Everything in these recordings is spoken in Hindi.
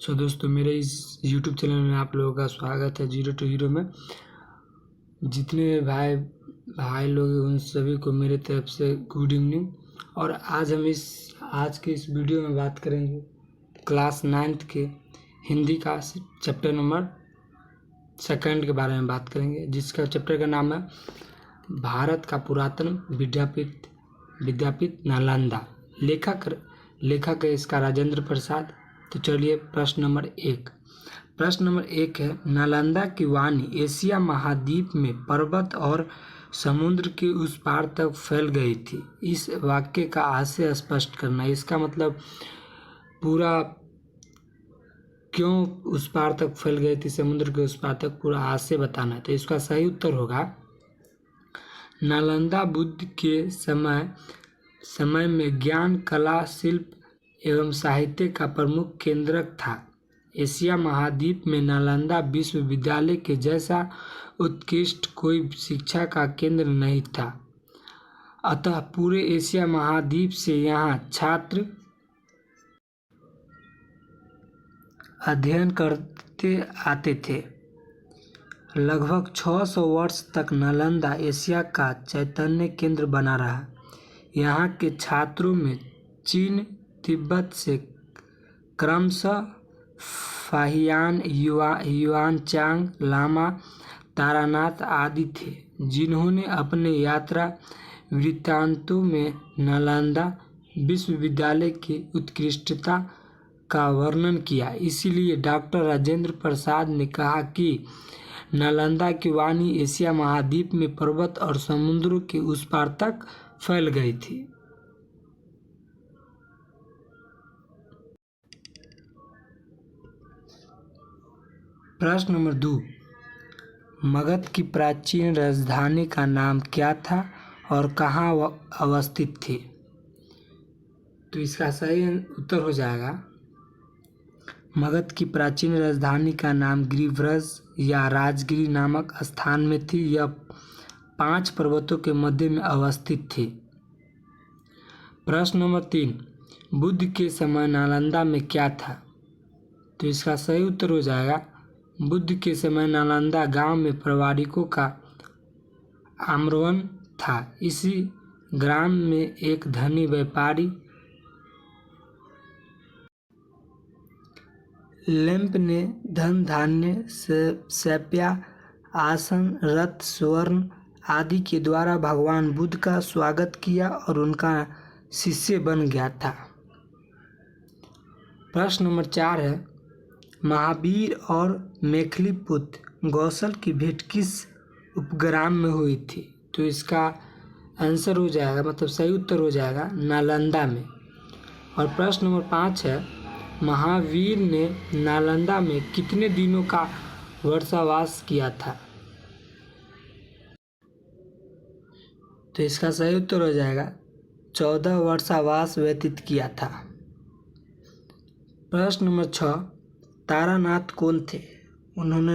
दोस्तों, मेरे इस YouTube चैनल में आप लोगों का स्वागत है। जीरो टू हीरो में जितने भाई लोग हैं उन सभी को मेरे तरफ से गुड इवनिंग। और आज के इस वीडियो में बात करेंगे क्लास 9th के हिंदी का चैप्टर नंबर 2 के बारे में बात करेंगे, जिसका चैप्टर का नाम है भारत का पुरातन विद्यापीठ नालंदा। लेखक है इसका राजेंद्र प्रसाद। तो चलिए प्रश्न नंबर 1 है, नालंदा की वाणी एशिया महाद्वीप में पर्वत और समुद्र के उस पार तक फैल गई थी। इस वाक्य का आशय स्पष्ट करना। इसका मतलब पूरा क्यों उस पार तक फैल गई थी, समुद्र के उस पार तक, पूरा आशय बताना है। तो इसका सही उत्तर होगा नालंदा बुद्ध के समय में ज्ञान, कला, शिल्प एवं साहित्य का प्रमुख केंद्र था। एशिया महाद्वीप में नालंदा विश्वविद्यालय के जैसा उत्कृष्ट कोई शिक्षा का केंद्र नहीं था। अतः पूरे एशिया महाद्वीप से यहाँ छात्र अध्ययन करते आते थे। लगभग 600 वर्ष तक नालंदा एशिया का चैतन्य केंद्र बना रहा। यहाँ के छात्रों में चीन, तिब्बत से क्रमशः फाहियान, युआनचांग, लामा, तारानाथ आदि थे, जिन्होंने अपने यात्रा वृत्तांतों में नालंदा विश्वविद्यालय की उत्कृष्टता का वर्णन किया। इसीलिए डॉक्टर राजेंद्र प्रसाद ने कहा कि नालंदा की वाणी एशिया महाद्वीप में पर्वत और समुद्रों के उस पार तक फैल गई थी। प्रश्न नंबर 2, मगध की प्राचीन राजधानी का नाम क्या था और कहाँ अवस्थित थी? तो इसका सही उत्तर हो जाएगा, मगध की प्राचीन राजधानी का नाम गिरिव्रज या राजगिरी नामक स्थान में थी। यह 5 पर्वतों के मध्य में अवस्थित थी। प्रश्न नंबर 3, बुद्ध के समय नालंदा में क्या था? तो इसका सही उत्तर हो जाएगा, बुद्ध के समय नालंदा गांव में प्रवारिकों का आम्रवन था। इसी ग्राम में एक धनी व्यापारी लेम्प ने धन धान्य, शैप्या, आसन, रथ, स्वर्ण आदि के द्वारा भगवान बुद्ध का स्वागत किया और उनका शिष्य बन गया था। प्रश्न नंबर 4 है, महावीर और मेखली पुत्र गौसल की भेंट किस उपग्राम में हुई थी? तो इसका आंसर हो जाएगा, मतलब सही उत्तर हो जाएगा, नालंदा में। और प्रश्न नंबर 5 है, महावीर ने नालंदा में कितने दिनों का वर्षावास किया था? तो इसका सही उत्तर हो जाएगा, 14 वर्षावास व्यतीत किया था। प्रश्न नंबर 6, तारानाथ कौन थे? उन्होंने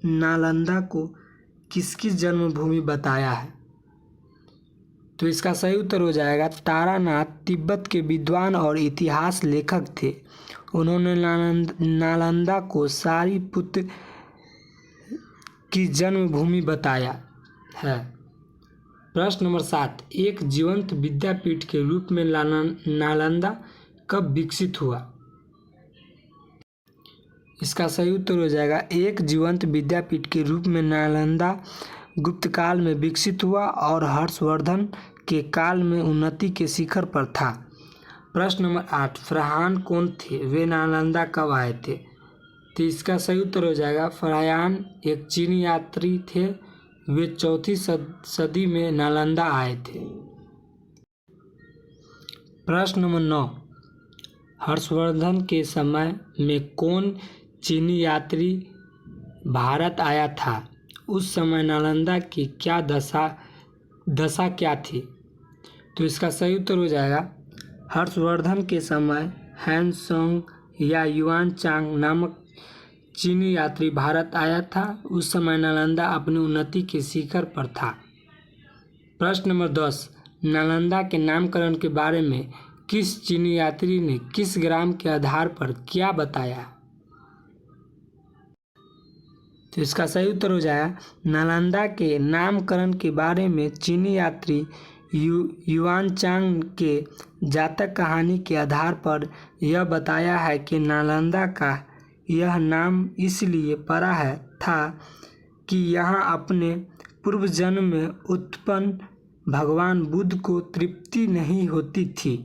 नालंदा को किसकी जन्मभूमि बताया है? तो इसका सही उत्तर हो जाएगा, तारानाथ तिब्बत के विद्वान और इतिहास लेखक थे। उन्होंने नालंदा को सारिपुत्र की जन्मभूमि बताया है। प्रश्न नंबर 7, एक जीवंत विद्यापीठ के रूप में नालंदा कब विकसित हुआ? इसका सही उत्तर हो जाएगा, एक जीवंत विद्यापीठ के रूप में नालंदा गुप्त काल में विकसित हुआ और हर्षवर्धन के काल में उन्नति के शिखर पर था। प्रश्न नंबर 8, फरहान कौन थे? वे नालंदा कब आए थे? तो इसका सही उत्तर हो जाएगा, फरहान एक चीनी यात्री थे। वे 4वीं सदी में नालंदा आए थे। प्रश्न नंबर 9, हर्षवर्धन के समय में कौन चीनी यात्री भारत आया था? उस समय नालंदा की क्या दशा क्या थी? तो इसका सही उत्तर हो जाएगा, हर्षवर्धन के समय हैंसोंग या युआनचांग नामक चीनी यात्री भारत आया था। उस समय नालंदा अपनी उन्नति के शिखर पर था। प्रश्न नंबर 10, नालंदा के नामकरण के बारे में किस चीनी यात्री ने किस ग्राम के आधार पर क्या बताया? तो इसका सही उत्तर हो जाएगा नालंदा के नामकरण के बारे में चीनी यात्री युआनचांग के जातक कहानी के आधार पर यह बताया है कि नालंदा का यह नाम इसलिए पड़ा था कि यहाँ अपने पूर्व जन्म में उत्पन्न भगवान बुद्ध को तृप्ति नहीं होती थी।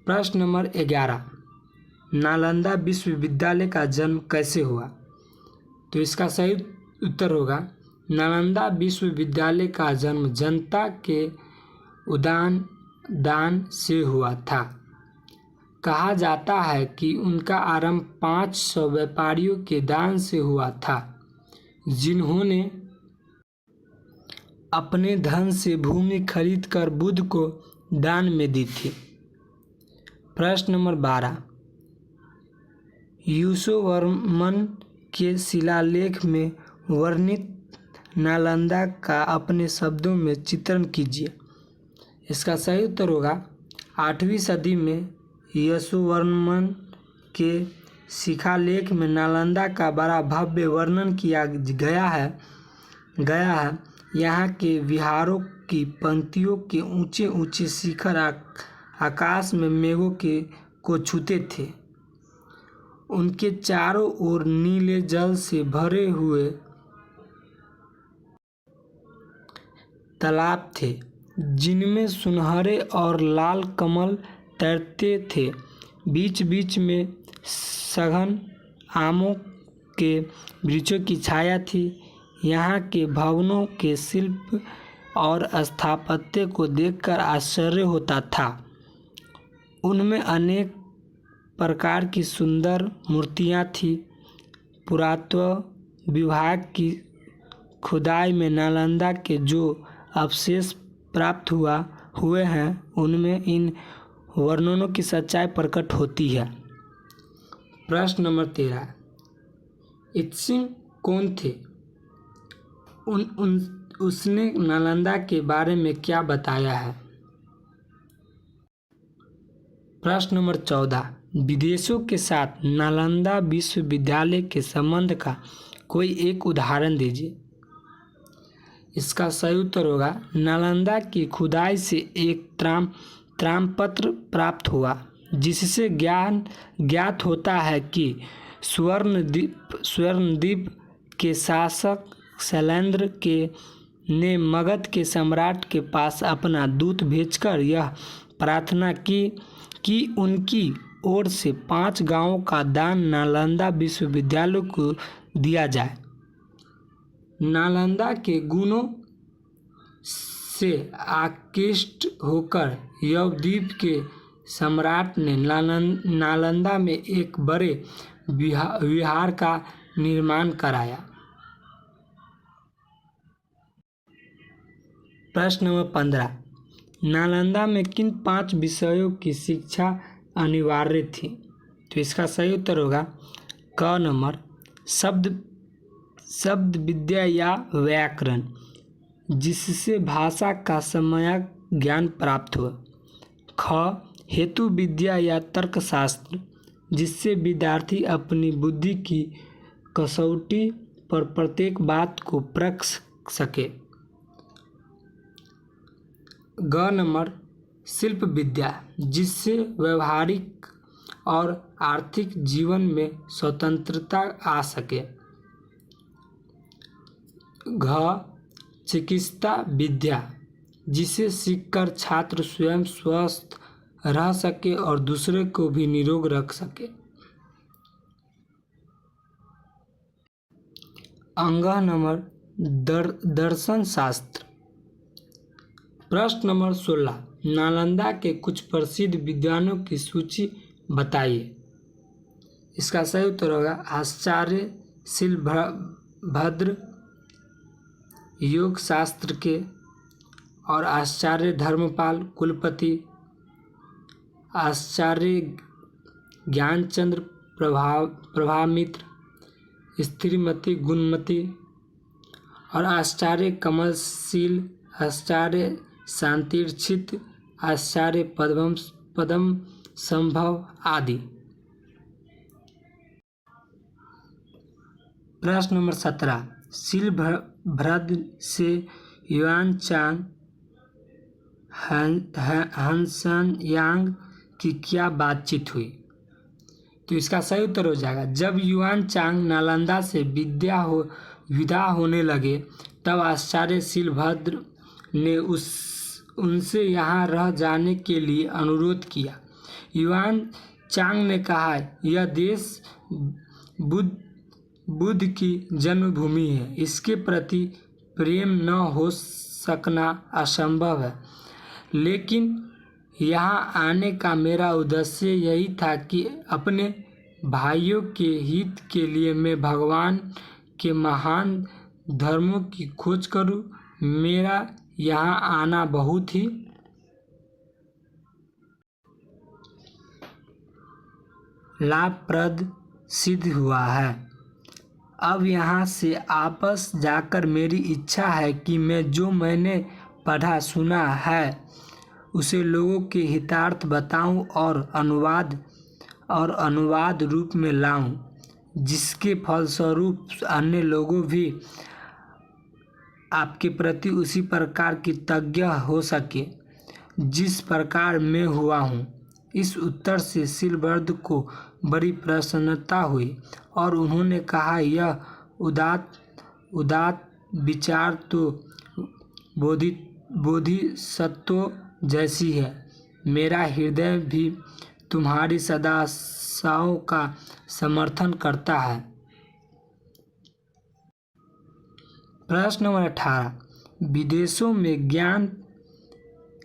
प्रश्न नंबर 11, नालंदा विश्वविद्यालय का जन्म कैसे हुआ? तो इसका सही उत्तर होगा नालंदा विश्वविद्यालय का जन्म जनता के दान से हुआ था। कहा जाता है कि उनका आरंभ 500 व्यापारियों के दान से हुआ था, जिन्होंने अपने धन से भूमि खरीदकर बुद्ध को दान में दी थी। प्रश्न नंबर 12, यासोवर्मन के शिलालेख में वर्णित नालंदा का अपने शब्दों में चित्रण कीजिए। इसका सही उत्तर होगा 8वीं सदी में यासोवर्मन के शिलालेख में नालंदा का बड़ा भव्य वर्णन किया गया है। यहाँ के विहारों की पंक्तियों के ऊंचे ऊंचे शिखर आकाश में मेघों को छूते थे। उनके चारों ओर नीले जल से भरे हुए तालाब थे, जिनमें सुनहरे और लाल कमल तैरते थे। बीच बीच में सघन आमों के वृक्षों की छाया थी। यहाँ के भवनों के शिल्प और स्थापत्य को देखकर आश्चर्य होता था। उनमें अनेक प्रकार की सुंदर मूर्तियाँ थीं। पुरातत्व विभाग की खुदाई में नालंदा के जो अवशेष प्राप्त हुए हैं, उनमें इन वर्णनों की सच्चाई प्रकट होती है। प्रश्न नंबर 13, त्सिंग कौन थे? उसने नालंदा के बारे में क्या बताया है? प्रश्न नंबर 14, विदेशों के साथ नालंदा विश्वविद्यालय के संबंध का कोई एक उदाहरण दीजिए। इसका सही उत्तर होगा नालंदा की खुदाई से एक ताम्रपत्र प्राप्त हुआ, जिससे ज्ञात होता है कि स्वर्णद्वीप के शासक शैलेंद्र ने मगध के सम्राट के पास अपना दूत भेजकर यह प्रार्थना की कि उनकी ओर से 5 गांवों का दान नालंदा विश्वविद्यालय को दिया जाए। नालंदा के गुणों से आकृष्ट होकर यवद्वीप के सम्राट ने नालंदा में एक बड़े विहार का निर्माण कराया। प्रश्न नंबर 15, नालंदा में किन 5 विषयों की शिक्षा अनिवार्य थी? तो इसका सही उत्तर होगा क नंबर शब्द विद्या या व्याकरण, जिससे भाषा का सम्यक ज्ञान प्राप्त हुआ। ख हेतु विद्या या तर्कशास्त्र, जिससे विद्यार्थी अपनी बुद्धि की कसौटी पर प्रत्येक बात को परख सके। ग नंबर शिल्प विद्या, जिससे व्यवहारिक और आर्थिक जीवन में स्वतंत्रता आ सके। घ चिकित्सा विद्या, जिसे सीखकर छात्र स्वयं स्वस्थ रह सके और दूसरे को भी निरोग रख सके। अंग नंबर दर्शन शास्त्र। प्रश्न नंबर 16, नालंदा के कुछ प्रसिद्ध विद्वानों की सूची बताइए। इसका सही उत्तर होगा आचार्य शिलभद्र योग शास्त्र के और आचार्य धर्मपाल कुलपति, आचार्य ज्ञानचंद्र प्रभामित्र, स्त्रीमती गुणमती और आचार्य कमलशील, आचार्य शांतिरक्षित, आचार्य पद्म संभव आदि। प्रश्न नंबर 17, शिलभद्र से युआनचांग हंसनयांग की क्या बातचीत हुई? तो इसका सही उत्तर हो जाएगा, जब युआनचांग नालंदा से विदा होने लगे तब आचार्य शिलभद्र ने उनसे यहाँ रह जाने के लिए अनुरोध किया। युआनचांग ने कहा, यह देश बुद्ध की जन्मभूमि है, इसके प्रति प्रेम न हो सकना असंभव है, लेकिन यहाँ आने का मेरा उद्देश्य यही था कि अपने भाइयों के हित के लिए मैं भगवान के महान धर्मों की खोज करूं। मेरा यहाँ आना बहुत ही लाभप्रद सिद्ध हुआ है। अब यहाँ से वापस जाकर मेरी इच्छा है कि मैंने पढ़ा सुना है उसे लोगों के हितार्थ बताऊं और अनुवाद रूप में लाऊं, जिसके फलस्वरूप अन्य लोग भी आपके प्रति उसी प्रकार कृतज्ञ हो सके जिस प्रकार मैं हुआ हूँ। इस उत्तर से शिलभद्र को बड़ी प्रसन्नता हुई और उन्होंने कहा, यह उदात्त विचार तो बोधिसत्वों जैसी है। मेरा हृदय भी तुम्हारी सदाशाओं का समर्थन करता है। प्रश्न नंबर 18, विदेशों में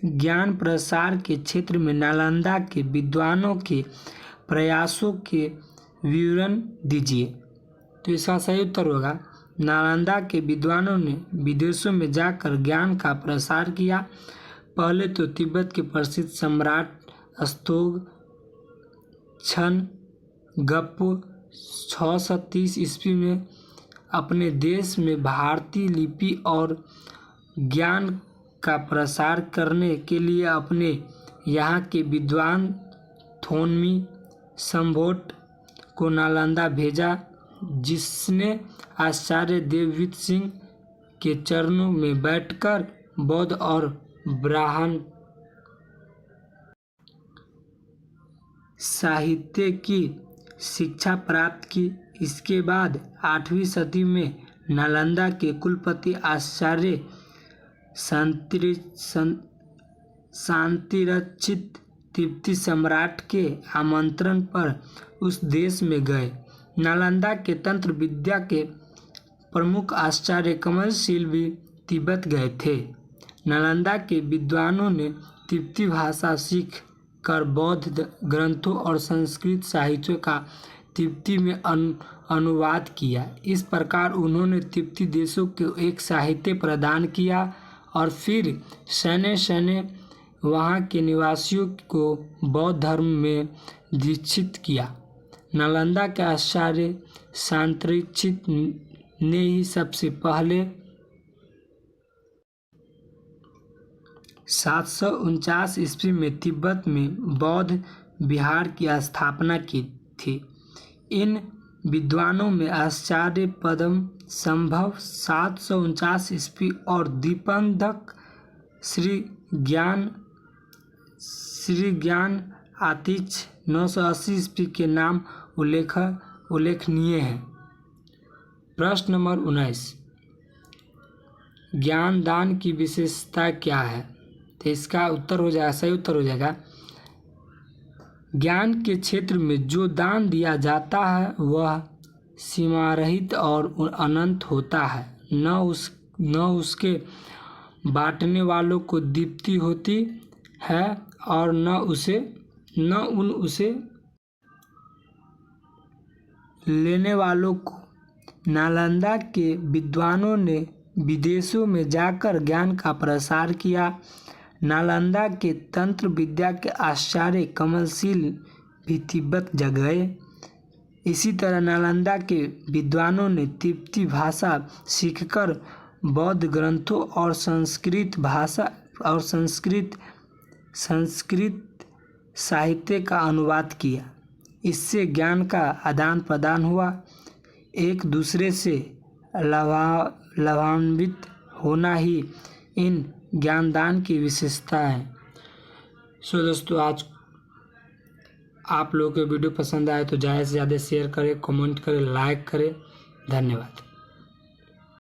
ज्ञान प्रसार के क्षेत्र में नालंदा के विद्वानों के प्रयासों के विवरण दीजिए। तो इसका सही उत्तर होगा, नालंदा के विद्वानों ने विदेशों में जाकर ज्ञान का प्रसार किया। पहले तो तिब्बत के प्रसिद्ध सम्राट त्सोग-छन-गप्पो 630 ईस्वी में अपने देश में भारतीय लिपि और ज्ञान का प्रसार करने के लिए अपने यहाँ के विद्वान थोन्मी सम्भोट को नालंदा भेजा, जिसने आचार्य देववित सिंह के चरणों में बैठकर बौद्ध और ब्राह्मण साहित्य की शिक्षा प्राप्त की। इसके बाद 8वीं सदी में नालंदा के कुलपति आचार्य शांतिरक्षित तिब्बती सम्राट के आमंत्रण पर उस देश में गए। नालंदा के तंत्र विद्या के प्रमुख आचार्य कमलशील भी तिब्बत गए थे। नालंदा के विद्वानों ने तिब्बती भाषा सीख कर बौद्ध ग्रंथों और संस्कृत साहित्य का तिब्बती में अनुवाद किया। इस प्रकार उन्होंने तिब्बती देशों को एक साहित्य प्रदान किया और फिर शनै वहाँ के निवासियों को बौद्ध धर्म में दीक्षित किया। नालंदा के आचार्य शांतिरक्षित ने ही सबसे पहले 749 ईस्वी में तिब्बत में बौद्ध विहार की स्थापना की थी। इन विद्वानों में आचार्य पद्म संभव 749 ईस्वी और दीपंधक श्री ज्ञान आतिच 980 ईस्वी के नाम उल्लेखनीय हैं। प्रश्न नंबर 19, ज्ञान दान की विशेषता क्या है? तो इसका उत्तर हो जाएगा, सही उत्तर हो जाएगा, ज्ञान के क्षेत्र में जो दान दिया जाता है वह सीमारहित और अनंत होता है। न उसके बांटने वालों को दीप्ति होती है और न उसे लेने वालों को। नालंदा के विद्वानों ने विदेशों में जाकर ज्ञान का प्रसार किया। नालंदा के तंत्र विद्या के आचार्य कमलशील भी तिब्बत गए। इसी तरह नालंदा के विद्वानों ने तिब्बती भाषा सीखकर बौद्ध ग्रंथों और संस्कृत साहित्य का अनुवाद किया। इससे ज्ञान का आदान प्रदान हुआ। एक दूसरे से लाभान्वित होना ही इन ज्ञानदान की विशेषता है। सो दोस्तों, आज आप लोगों को वीडियो पसंद आए तो ज़्यादा से ज़्यादा शेयर करें, कमेंट करें, लाइक करें। धन्यवाद।